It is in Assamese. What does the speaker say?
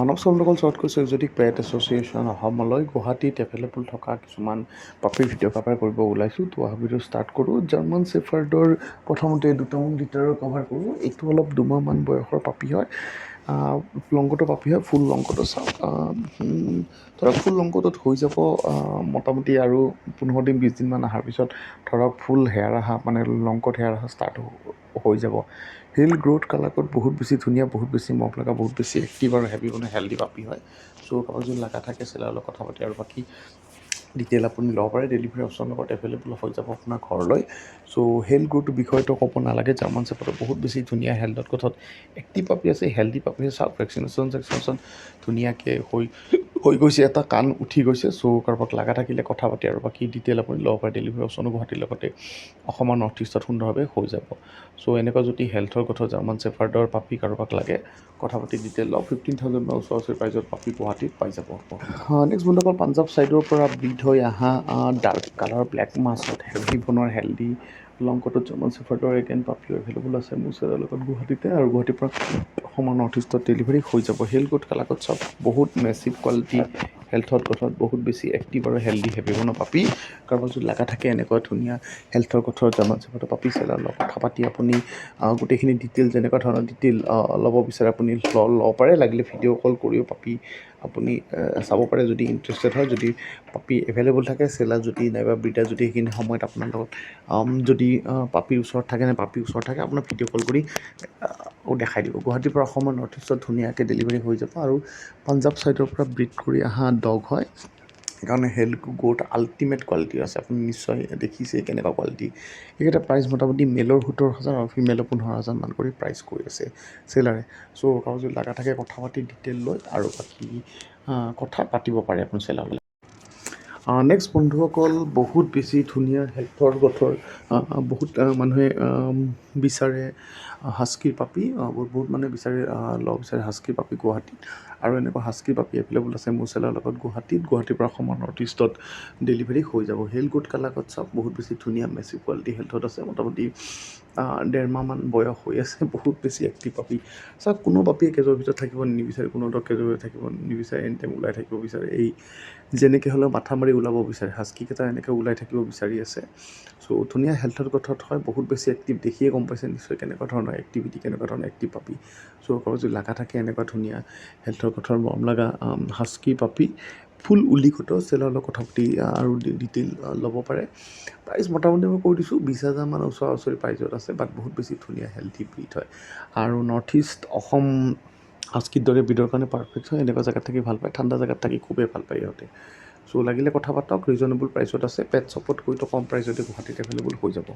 নমস্কাৰ শৰ্টকোচ এক্সোটিক পেট এছ'চিয়েশ্যন অসমলৈ গুৱাহাটীত এভেইলেবল থকা কিছুমান পাপিৰ ভিডিঅ' কভাৰ কৰিব ওলাইছোঁ। তো ভিডিঅ' ষ্টাৰ্ট কৰোঁ। জাৰ্মান চেফাৰ্ডৰ প্ৰথমতে দুটামান লিটাৰৰ কভাৰ কৰোঁ। এইটো অলপ দুমাহমান বয়সৰ পাপি হয়, লংকটো পাপি হয়। ফুল লংকটো চাওক, ধৰক ফুল লংকটোত হৈ যাব মোটামুটি আৰু 15 দিন 20 দিনমান অহাৰ পিছত ধৰক ফুল হেয়াৰ অহা মানে লংকত হেয়াৰ অহা ষ্টাৰ্ট হৈ যাব। হিল গ্ৰ'থ কালাকত বহুত বেছি ধুনীয়া, বহুত বেছি মগ লগা, বহুত বেছি এক্টিভ আৰু হেভি মানে হেল্ডি পাপি হয়। চ' কাৰোবাৰ যদি লগা থাকে চেলাৰৰ লগত কথা পাতি আৰু বাকী ডিটেইল আপুনি ল'ব পাৰে। ডেলিভাৰী অপশ্যনৰ লগত এভেইলেবল হৈ যাব আপোনাৰ ঘৰলৈ। চ' হেল্থ গ্ৰ'থৰ বিষয়টো ক'ব নালাগে। জাৰ্মান চেফাৰ্ডৰ বহুত বেছি ধুনীয়া হেল্থত কথাত এক্টিভ পাপি আছে, হেল্ডি পাপি আছে। চাওক ভেকচিনেশ্যন ধুনীয়াকৈ হৈ গৈছে, এটা কাণ উঠি গৈছে। চ' কাৰোবাক লগা থাকিলে কথা পাতি আৰু বাকী ডিটেইল আপুনি ল'ব পাৰে। ডেলিভাৰী অপশ্যনো গুৱাহাটীৰ লগতে অসমৰ নৰ্থ ইষ্টত সুন্দৰভাৱে হৈ যাব। চ' এনেকুৱা যদি হেল্থৰ কথা জাৰ্মান চেফাৰ্ডৰ পাপি কাৰোবাক লাগে কথা পাতি ডিটেইল লওক। 15,000 বা ওচৰা-ওচৰি প্ৰাইজত পাপি গুৱাহাটীত পাই যাব। নেক্সট বন্ধুসকল, পাঞ্জাৱ ছাইডৰ পৰা ব্ৰিড হৈ অহা ডাৰ্ক কালাৰ ব্লেক মাছত হেভি বনৰ হেল্ডি লংকটোত জাৰ্মান চেফাৰ্ডৰ এগেইন পাপিও এভেইলেবল আছে মোৰ চেলাৰৰ লগত গুৱাহাটীতে, আৰু গুৱাহাটীৰ পৰা অসমৰ নৰ্থ ইষ্টত ডেলিভাৰী হৈ যাব। হেল্থ গুড কালাকত চব বহুত মেচিভ কোৱালিটি, হেল্থত কথাত বহুত বেছি এক্টিভ আৰু হেল্ডি হেভি বনৰ পাপি। কাৰোবাৰ যদি লগা থাকে এনেকুৱা ধুনীয়া হেল্থৰ কথাৰ জাৰ্মান চেফাৰ্ডৰ পাপি চেলাৰৰ লগত কথা পাতি আপুনি গোটেইখিনি ডিটেইল যেনেকুৱা ধৰণৰ ডিটেইল ল'ব বিচাৰে আপুনি ল'ব পাৰে। লাগিলে ভিডিঅ' কল কৰিও পাপি আপুনি চাব পাৰে যদি ইণ্টাৰেষ্টেড হয়। যদি পাপি এভেইলেবল থাকে, চেলাৰ যদি নাইবা ব্ৰিডাৰ যদি সেইখিনি সময়ত আপোনাৰ লগত যদি পাপিৰ ওচৰত থাকে নে পাপিৰ ওচৰত থাকে, আপোনাক ভিডিঅ' কল কৰি দেখাই দিব। গুৱাহাটীৰ পৰা অসমৰ নৰ্থ ইষ্টত ধুনীয়াকৈ ডেলিভাৰী হৈ যাব। আৰু পাঞ্জাৱ ছাইডৰ পৰা ব্ৰিড কৰি অহা ডগ হয়, সেইকাৰণে হেল্থ গ্ৰ'থ আল্টিমেট কোৱালিটি আছে। আপুনি নিশ্চয় দেখিছে কেনেকুৱা কোৱালিটি। এইকেইটা প্ৰাইচ মোটামুটি মেলৰ 17,000 আৰু ফিমেলৰ 15,000 মান কৰি প্ৰাইচ কৈ আছে চেলাৰে। চ' কাৰোবাৰ যদি লগা থাকে কথা পাতি ডিটেইল লৈ আৰু বাকী কথা পাতিব পাৰে আপুনি চেলাৰলৈ। নেক্সট বন্ধুসকল, বহুত বেছি ধুনীয়া হেল্থৰ গঠৰ বহুত মানুহে বিচাৰে হাস্কিৰ পাপি, বহুত মানুহে ল'ব বিচাৰে হাস্কিৰ পাপি গুৱাহাটীত। আৰু এনেকুৱা হাস্কিৰ পাপি এভেইলেবল আছে মোৰ চেলাৰৰ লগত গুৱাহাটীৰ পৰা অসমৰ নৰ্থ ইষ্টত ডেলিভাৰী হৈ যাব। হেল্থ গুড কালাকত চাওক বহুত বেছি ধুনীয়া মেচিভ কোৱালিটি হেল্থত আছে। মোটামুটি 1.5 মাহমান বয়স হৈ আছে। বহুত বেছি এক্টিভ পাপি। চাওক, কোনো পাপিয়ে কেজৰ ভিতৰত থাকিব নিবিচাৰে, কোনো ডগ কেজৰ ভিতৰত থাকিব নিবিচাৰে, এনি টাইম ওলাই থাকিব বিচাৰে। এই যেনেকৈ হ'লেও মাথা মাৰি ওলাব বিচাৰে, হাস্কিকেইটা এনেকৈ ওলাই থাকিব বিচাৰি আছে। চ' ধুনীয়া হেল্থৰ কথাত হয়, বহুত বেছি এক্টিভ। দেখিয়ে গম পাইছে নিশ্চয় কেনেকুৱা ধৰণৰ এক্টিভিটি, কেনেকুৱা ধৰণৰ এক্টিভ পাপি। চ' কাৰোবাৰ যদি লগা থাকে এনেকুৱা ধুনীয়া হেল্থৰ কথাৰ মৰম লগা হাস্কি পাপি ফুল উলিকট চেলাৰৰ লগত কথা পাতি আৰু ডিটেইল ল'ব পাৰে। প্ৰাইচ মোটামুটি মই কৈ দিছোঁ 20,000 মান ওচৰা-ওচৰি প্ৰাইজত আছে, বাট বহুত বেছি ধুনীয়া হেল্থি ব্ৰিড হয়। আৰু নৰ্থ ইষ্ট অসম হাস্কিৰ দৰে ব্ৰিডৰ কাৰণে পাৰফেক্ট হয়। এনেকুৱা জেগাত থাকি ভাল পায়, ঠাণ্ডা জেগাত থাকি খুবেই ভাল পায় ইহঁতে। চ' লাগিলে কথা পাতক, ৰিজনেবল প্ৰাইচত আছে। পেট শ্বপত কৈতো কম প্ৰাইচতে গুৱাহাটীত এভেইলেবল হৈ যাব।